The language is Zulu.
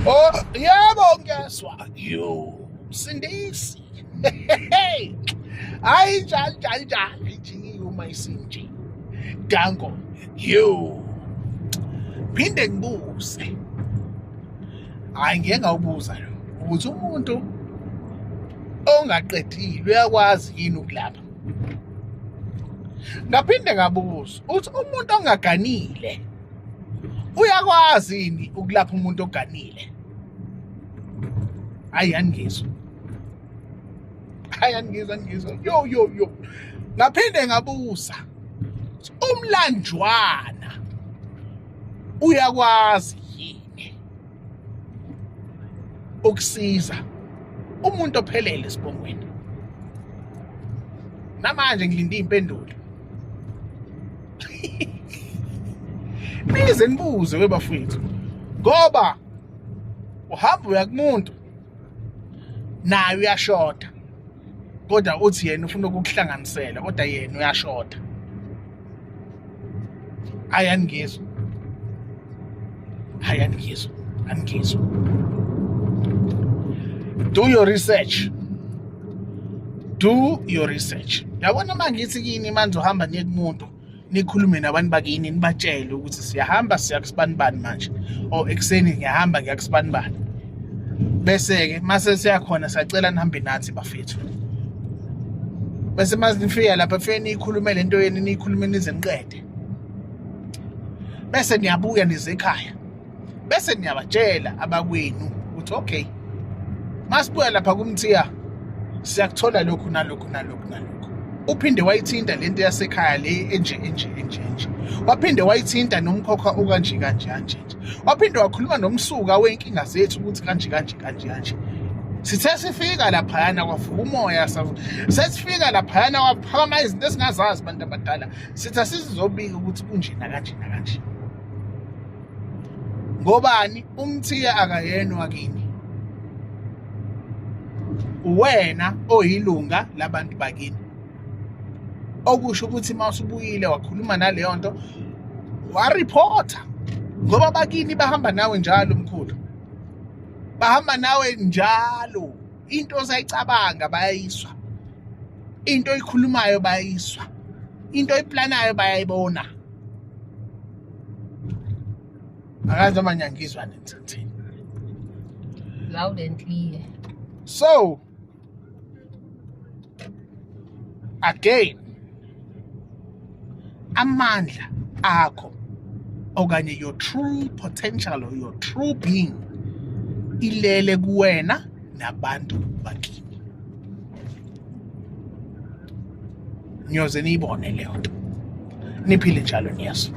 Oh, yebo ngiyaswa. Yo, Sindisi. Hey. Hayi njani nje uma isinje. Danko. Yo. Phinde ngibuze. Hayi ngeke ngawubuza lo. Ukuthi umuntu ongaqedile uyakwazi yini ukulapha? Ngaphinde ngabuza uthi umuntu ongaganile uyakwazi yini ukulapha umuntu oganile? Hayi angizwa. Yo. Ngaphinde ngabuza umlanjwana uyakwazi yini ukusiza umuntu ophelele esibongweni? Namanje ngilinde impendulo. Nize nibuze webafowethu ngoba uhamba uya kumuntu naye uyashoda kodwa uthi yena ufuna ukukuhlanganisela kodwa yena uyashoda. Ayangizwa. Do your research. Yabona mangithi kini manje uhamba niye kumuntu nikhulume nabantu bakini nibatshele ukuthi siyahamba siya kusibanibani manje ekseni ngiyahamba ngiya kusibanibani bese ke mase siyakhona siyacela nihambe nathi bafethu bese mazinifika lapha feni ikhulume lento yeni nikhulume nize niqede bese niyabuya nize ekhaya bese niyabatshela abakwenu ukuthi okay masibuya lapha kumthiya siyakuthola lokhu nalokhu uphinde wayithinta lento yasekhaya le enje waphinde wayithinta nomkhokha okanje waphinde wakhuluma nomsuka wenkinga zethu ukuthi kanje sithe sifika lapha yana kwavuka umoya sesifika lapha yana kwaphakama izinto esingazazi abantu abadala sithi sizobika ukuthi kunjena kanje ngobani umthiya akayena wakini wena oyilunga labantu bakini okusho ukuthi mawusubuyile wakhuluma naleyo nto wareporta ngoba bakini bahamba nawe njalo mkhulu bahamba nawe njalo into osayicabanga bayayiswa into oyikhulumayo bayayiswa into oyiplanayo bayayibona akaze manyangizwa nenthatheni loud and clear. So again amandla akho okanye your true potential or your true being ilele kuwena nabantu bakini nyoze niyibone leyo nto niphile njalo niyaso.